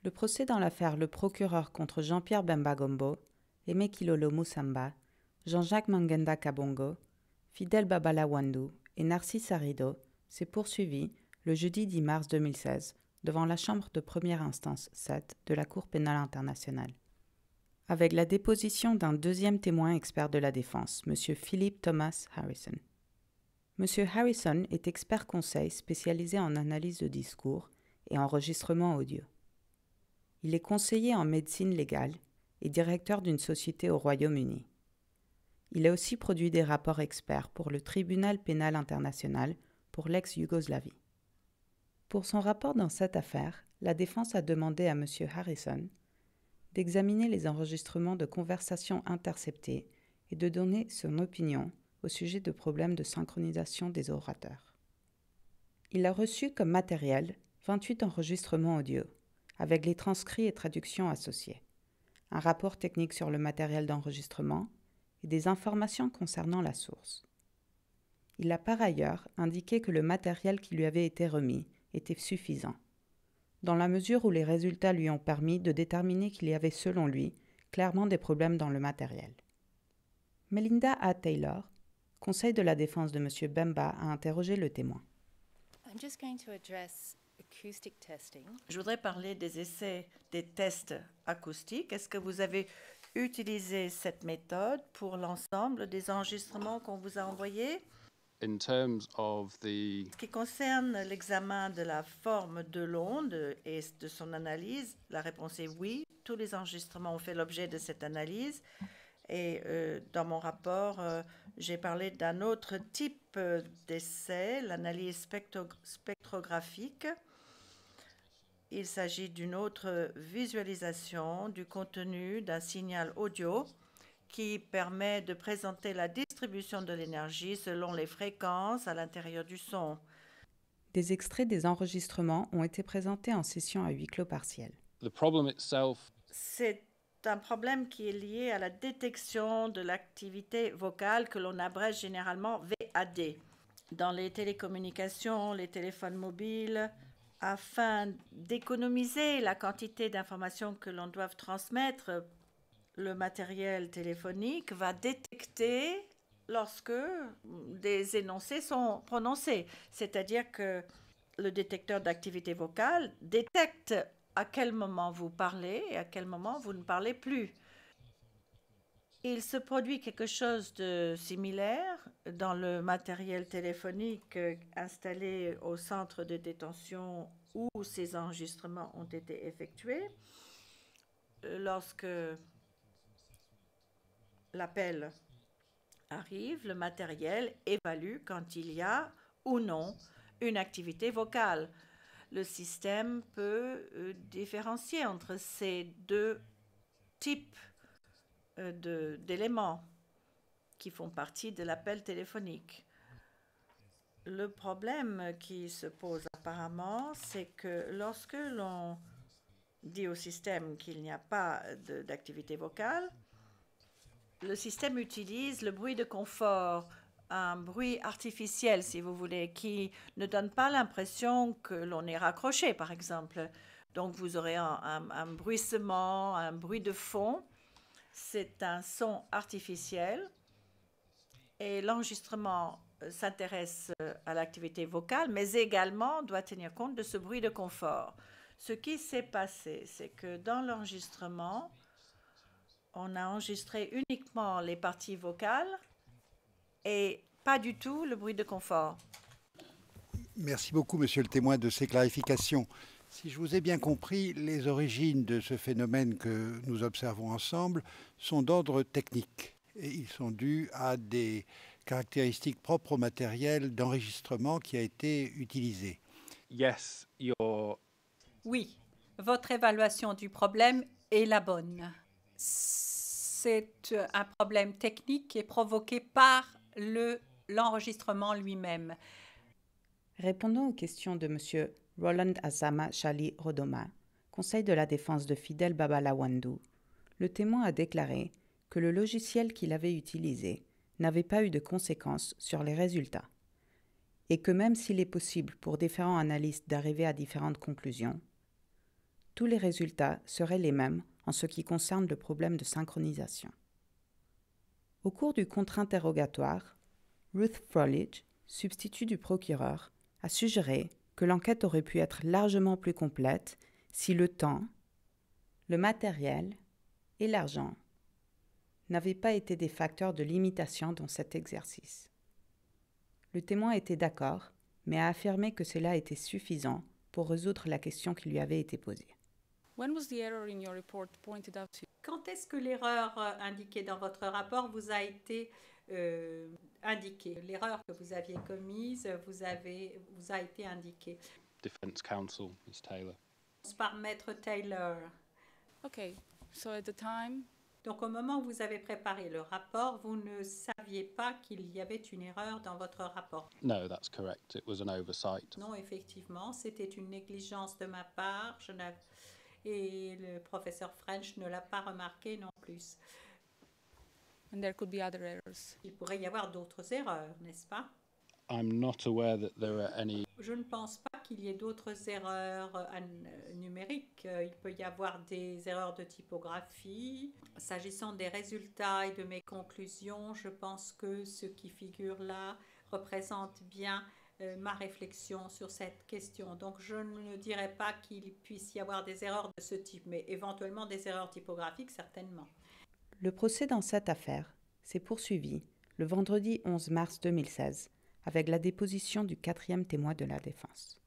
Le procès dans l'affaire Le Procureur contre Jean-Pierre Bemba Gombo, Aimé Kilolo Moussamba, Jean-Jacques Mangenda Kabongo, Fidel Babalawandu et Narcisse Arrido s'est poursuivi le jeudi 10 mars 2016 devant la Chambre de première instance 7 de la Cour pénale internationale. Avec la déposition d'un deuxième témoin expert de la défense, M. Philip Thomas Harrison. M. Harrison est expert conseil spécialisé en analyse de discours et enregistrement audio. Il est conseiller en médecine légale et directeur d'une société au Royaume-Uni. Il a aussi produit des rapports experts pour le Tribunal pénal international pour l'ex-Yougoslavie. Pour son rapport dans cette affaire, la défense a demandé à M. Harrison d'examiner les enregistrements de conversations interceptées et de donner son opinion au sujet de problèmes de synchronisation des orateurs. Il a reçu comme matériel 28 enregistrements audio, avec les transcrits et traductions associés, un rapport technique sur le matériel d'enregistrement et des informations concernant la source. Il a par ailleurs indiqué que le matériel qui lui avait été remis était suffisant, dans la mesure où les résultats lui ont permis de déterminer qu'il y avait, selon lui, clairement des problèmes dans le matériel. Melinda A. Taylor, conseil de la défense de M. Bemba, a interrogé le témoin. Je voudrais parler des essais, des tests acoustiques. Est-ce que vous avez utilisé cette méthode pour l'ensemble des enregistrements qu'on vous a envoyés? In terms of the... Ce qui concerne l'examen de la forme de l'onde et de son analyse, la réponse est oui. Tous les enregistrements ont fait l'objet de cette analyse. Et dans mon rapport, j'ai parlé d'un autre type d'essai, l'analyse spectrographique. Il s'agit d'une autre visualisation du contenu d'un signal audio qui permet de présenter la distribution de l'énergie selon les fréquences à l'intérieur du son. Des extraits des enregistrements ont été présentés en session à huis clos partiel. C'est un problème qui est lié à la détection de l'activité vocale que l'on abrège généralement VAD. Dans les télécommunications, les téléphones mobiles, afin d'économiser la quantité d'informations que l'on doit transmettre, le matériel téléphonique va détecter lorsque des énoncés sont prononcés. C'est-à-dire que le détecteur d'activité vocale détecte à quel moment vous parlez et à quel moment vous ne parlez plus. Il se produit quelque chose de similaire dans le matériel téléphonique installé au centre de détention où ces enregistrements ont été effectués. Lorsque l'appel arrive, le matériel évalue quand il y a ou non une activité vocale. Le système peut différencier entre ces deux types d'éléments qui font partie de l'appel téléphonique. Le problème qui se pose apparemment, c'est que lorsque l'on dit au système qu'il n'y a pas d'activité vocale, le système utilise le bruit de confort, un bruit artificiel, si vous voulez, qui ne donne pas l'impression que l'on est raccroché, par exemple. Donc, vous aurez un bruissement, un bruit de fond. C'est un son artificiel. Et l'enregistrement s'intéresse à l'activité vocale, mais également doit tenir compte de ce bruit de confort. Ce qui s'est passé, c'est que dans l'enregistrement, on a enregistré uniquement les parties vocales et pas du tout le bruit de confort. Merci beaucoup, monsieur le témoin, de ces clarifications. Si je vous ai bien compris, les origines de ce phénomène que nous observons ensemble sont d'ordre technique et ils sont dus à des caractéristiques propres au matériel d'enregistrement qui a été utilisé. Yes, Oui, votre évaluation du problème est la bonne. C'est un problème technique qui est provoqué par l'enregistrement lui-même. Répondant aux questions de M. Roland Azama Chali Rodoma, conseil de la défense de Fidel Babalawandu, le témoin a déclaré que le logiciel qu'il avait utilisé n'avait pas eu de conséquences sur les résultats et que même s'il est possible pour différents analystes d'arriver à différentes conclusions, tous les résultats seraient les mêmes en ce qui concerne le problème de synchronisation. Au cours du contre-interrogatoire, Ruth Frolich, substitut du procureur, a suggéré que l'enquête aurait pu être largement plus complète si le temps, le matériel et l'argent n'avaient pas été des facteurs de limitation dans cet exercice. Le témoin était d'accord, mais a affirmé que cela était suffisant pour résoudre la question qui lui avait été posée. When was the error in your report pointed out to you? Quand est-ce que l'erreur indiquée dans votre rapport vous a été indiquée? L'erreur que vous aviez commise vous a été indiquée. Defense counsel, Ms. Taylor. Par Maître Taylor. Okay, so at the time, Donc au moment où vous avez préparé le rapport, vous ne saviez pas qu'il y avait une erreur dans votre rapport. No, that's correct. It was an oversight. Non, effectivement, c'était une négligence de ma part. Et le professeur French ne l'a pas remarqué non plus. and there could be other errors. Il pourrait y avoir d'autres erreurs, n'est-ce pas? I'm not aware that there are any. Je ne pense pas qu'il y ait d'autres erreurs numériques. Il peut y avoir des erreurs de typographie. S'agissant des résultats et de mes conclusions, je pense que ce qui figure là représente bien ma réflexion sur cette question. Donc, je ne dirais pas qu'il puisse y avoir des erreurs de ce type, mais éventuellement des erreurs typographiques, certainement. Le procès dans cette affaire s'est poursuivi le vendredi 11 mars 2016 avec la déposition du 4e témoin de la défense.